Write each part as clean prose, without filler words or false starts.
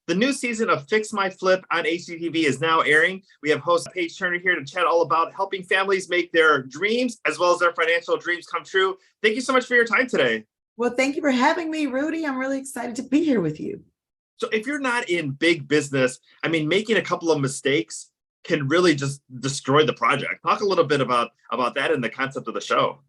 The new season of Fix My Flip on HGTV is now airing. We have host Paige Turner here to chat all about helping families make their dreams as well as their financial dreams come true. Thank you so much for your time today. Well, thank you for having me, Rudy. I'm really excited to be here with you. So if you're not in big business, making a couple of mistakes can really just destroy the project. Talk a little bit about that and the concept of the show.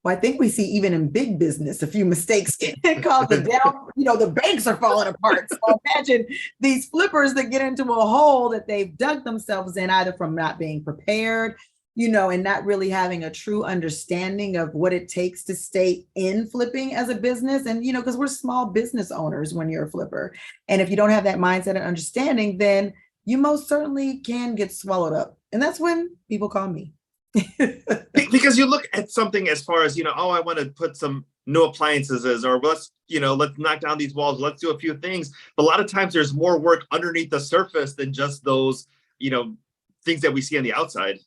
Well, I think we see even in big business, a few mistakes can cause the down, the banks are falling apart. So imagine these flippers that get into a hole that they've dug themselves in, either from not being prepared, and not really having a true understanding of what it takes to stay in flipping as a business. And, because we're small business owners when you're a flipper. And if you don't have that mindset and understanding, then you most certainly can get swallowed up. And that's when people call me. Because you look at something as far as, I want to put some new appliances, or let's knock down these walls. Let's do a few things. But a lot of times there's more work underneath the surface than just those, things that we see on the outside.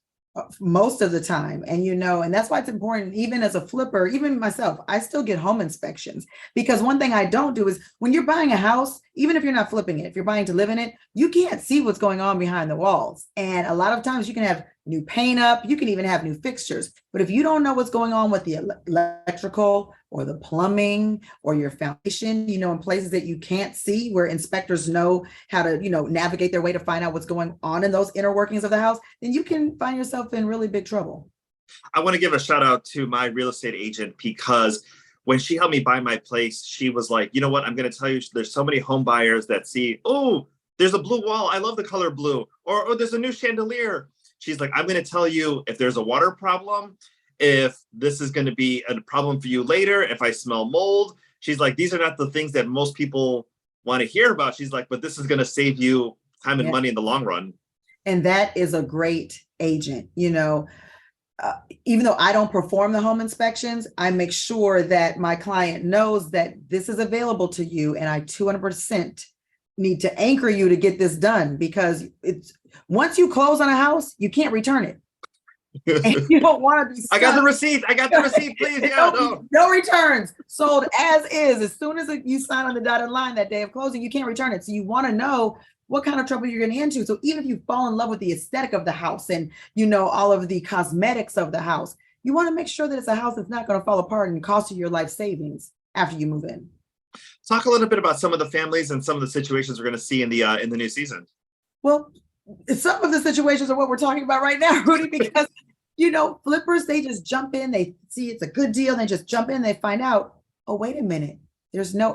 Most of the time. And that's why it's important, even as a flipper, even myself, I still get home inspections, because one thing I don't do is when you're buying a house, even if you're not flipping it, if you're buying to live in it, you can't see what's going on behind the walls. And a lot of times you can have new paint up, you can even have new fixtures. But if you don't know what's going on with the electrical or the plumbing or your foundation, in places that you can't see, where inspectors know how to, navigate their way to find out what's going on in those inner workings of the house, then you can find yourself in really big trouble. I want to give a shout out to my real estate agent, because when she helped me buy my place, she was like, you know what, I'm going to tell you, there's so many home buyers that see, oh, there's a blue wall. I love the color blue. Or there's a new chandelier. She's like, I'm going to tell you if there's a water problem, if this is going to be a problem for you later, if I smell mold. She's like, these are not the things that most people want to hear about. She's like, but this is going to save you time and money in the long run. And that is a great agent. Even though I don't perform the home inspections, I make sure that my client knows that this is available to you, and I 200% need to anchor you to get this done, because it's once you close on a house, you can't return it. And you don't want to be stuck. I got the receipt, please. Yeah, no returns. Sold as is. As soon as you sign on the dotted line that day of closing, you can't return it. So you want to know what kind of trouble you're getting into. So even if you fall in love with the aesthetic of the house and all of the cosmetics of the house, you want to make sure that it's a house that's not going to fall apart and cost you your life savings after you move in. Talk a little bit about some of the families and some of the situations we're going to see in the new season. Well, some of the situations are what we're talking about right now, Rudy, because, flippers, they just jump in, they see it's a good deal, they just jump in, they find out, oh, wait a minute,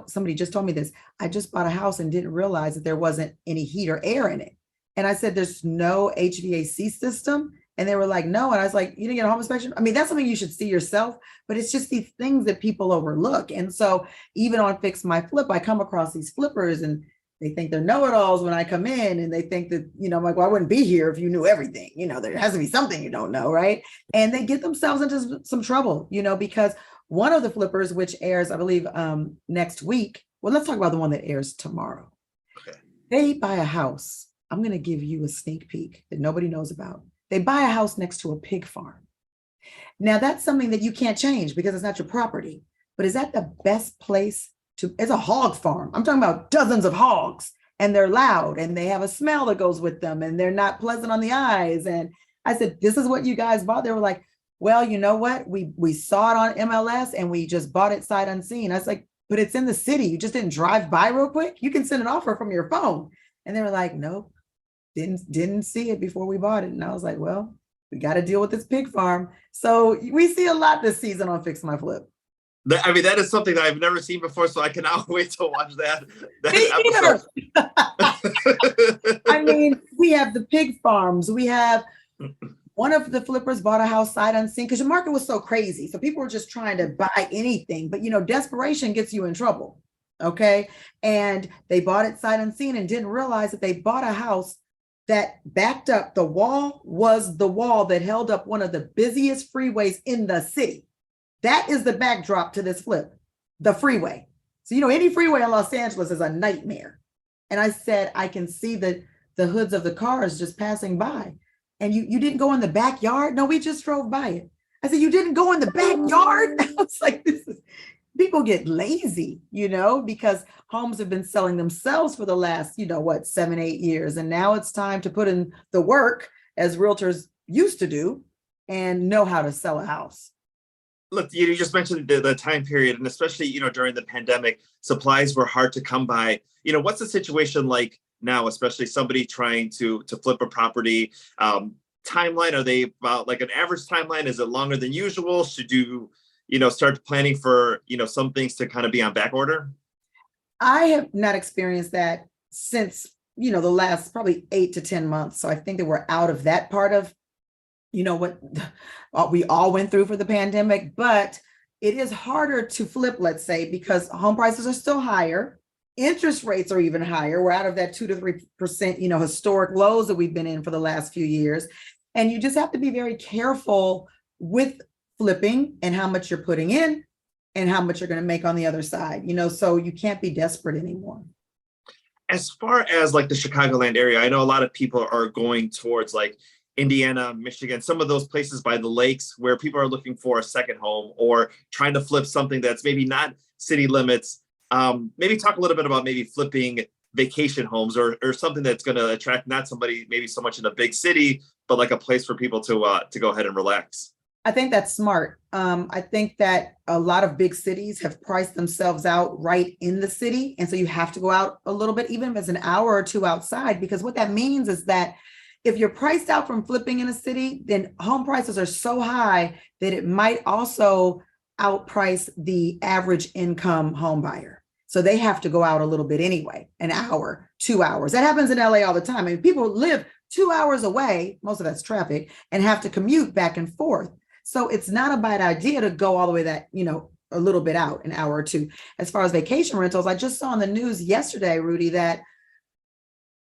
somebody just told me this. I just bought a house and didn't realize that there wasn't any heat or air in it. And I said, there's no HVAC system. And they were like, no. And I was like, you didn't get a home inspection? That's something you should see yourself, but it's just these things that people overlook. And so even on Fix My Flip, I come across these flippers and they think they're know-it-alls when I come in, and they think that, I'm like, well, I wouldn't be here if you knew everything. There has to be something you don't know, right? And they get themselves into some trouble, because one of the flippers, which airs, I believe, next week. Well, let's talk about the one that airs tomorrow. Okay. They buy a house. I'm going to give you a sneak peek that nobody knows about. They buy a house next to a pig farm. Now, that's something that you can't change because it's not your property. But is that the best place to? It's a hog farm. I'm talking about dozens of hogs, and they're loud, and they have a smell that goes with them, and they're not pleasant on the eyes. And I said, this is what you guys bought? They were like, well, you know what? We saw it on MLS, and we just bought it sight unseen. I was like, but it's in the city. You just didn't drive by real quick? You can send an offer from your phone. And they were like, nope. Didn't see it before we bought it. And I was like, well, we got to deal with this pig farm. So we see a lot this season on Fix My Flip. That is something that I've never seen before, so I cannot wait to watch that episode. We have the pig farms. We have one of the flippers bought a house sight unseen because the market was so crazy. So people were just trying to buy anything. But, desperation gets you in trouble. Okay. And they bought it sight unseen and didn't realize that they bought a house that backed up. The wall was the wall that held up one of the busiest freeways in the city. That is the backdrop to this flip, the freeway. So, any freeway in Los Angeles is a nightmare. And I said, I can see the hoods of the cars just passing by. And you didn't go in the backyard? No, we just drove by it. I said, you didn't go in the backyard? I was like, people get lazy, because homes have been selling themselves for the last, 7, 8 years. And now it's time to put in the work as realtors used to do and know how to sell a house. Look, you just mentioned the time period, and especially, during the pandemic, supplies were hard to come by. What's the situation like now, especially somebody trying to flip a property? Timeline, are they about like an average timeline? Is it longer than usual? Should you, start planning for, some things to kind of be on back order? I have not experienced that since, the last probably 8 to 10 months. So I think that we're out of that part of, what we all went through for the pandemic, but it is harder to flip, let's say, because home prices are still higher. Interest rates are even higher. We're out of that 2 to 3%, historic lows that we've been in for the last few years. And you just have to be very careful with flipping and how much you're putting in and how much you're going to make on the other side, so you can't be desperate anymore. As far as like the Chicagoland area, I know a lot of people are going towards like Indiana, Michigan, some of those places by the lakes where people are looking for a second home or trying to flip something that's maybe not city limits. Maybe talk a little bit about maybe flipping vacation homes or something that's going to attract not somebody maybe so much in a big city, but like a place for people to go ahead and relax. I think that's smart. I think that a lot of big cities have priced themselves out right in the city. And so you have to go out a little bit, even if it's an hour or two outside, because what that means is that if you're priced out from flipping in a city, then home prices are so high that it might also outprice the average income home buyer. So they have to go out a little bit anyway, an hour, 2 hours. That happens in LA all the time. I mean, people live 2 hours away, most of that's traffic, and have to commute back and forth. So it's not a bad idea to go all the way that, a little bit out, an hour or two. As far as vacation rentals, I just saw on the news yesterday, Rudy, that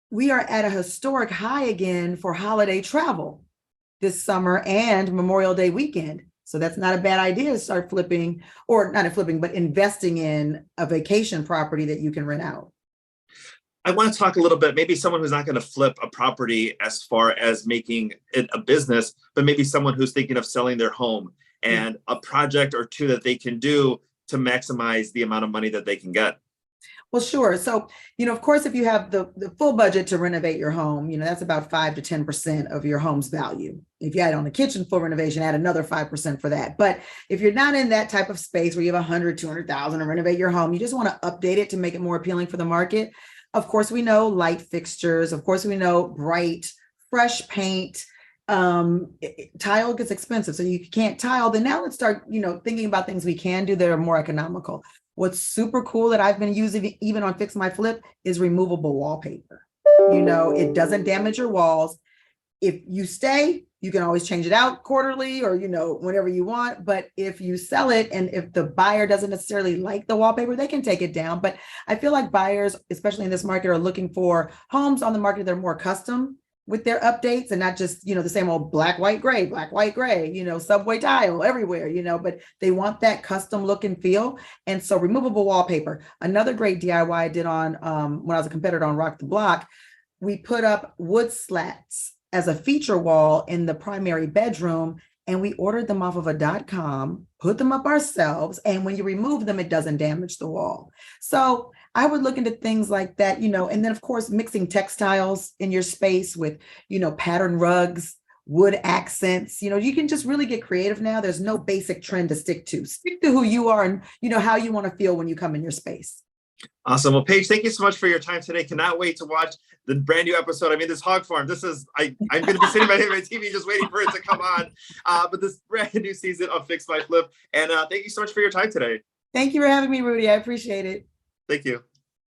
we are at a historic high again for holiday travel this summer and Memorial Day weekend. So that's not a bad idea to start flipping, or not flipping, but investing in a vacation property that you can rent out. I want to talk a little bit, maybe someone who's not going to flip a property as far as making it a business, but maybe someone who's thinking of selling their home and a project or two that they can do to maximize the amount of money that they can get. Well, sure. So, of course, if you have the full budget to renovate your home, that's about 5 to 10% of your home's value. If you add on the kitchen full renovation, add another 5% for that. But if you're not in that type of space where you have 100, 200,000 to renovate your home, you just want to update it to make it more appealing for the market. Of course, we know light fixtures. Of course, we know bright, fresh paint. Tile gets expensive, so you can't tile. Then now let's start, thinking about things we can do that are more economical. What's super cool that I've been using even on Fix My Flip is removable wallpaper. It doesn't damage your walls. If you stay, you can always change it out quarterly or, whenever you want. But if you sell it and if the buyer doesn't necessarily like the wallpaper, they can take it down. But I feel like buyers, especially in this market, are looking for homes on the market that are more custom with their updates and not just, the same old black, white, gray, subway tile everywhere, but they want that custom look and feel. And so removable wallpaper, another great DIY I did on, when I was a competitor on Rock the Block, we put up wood slats as a feature wall in the primary bedroom. And we ordered them off of a .com, put them up ourselves. And when you remove them, it doesn't damage the wall. So I would look into things like that, and then of course, mixing textiles in your space with, pattern rugs, wood accents, you can just really get creative now. There's no basic trend to stick to. Stick to who you are and, how you want to feel when you come in your space. Awesome. Well, Paige, thank you so much for your time today. Cannot wait to watch the brand new episode. I mean, this hog farm, I'm going to be sitting behind my TV just waiting for it to come on. But this brand new season of Fix My Flip. And thank you so much for your time today. Thank you for having me, Rudy. I appreciate it. Thank you.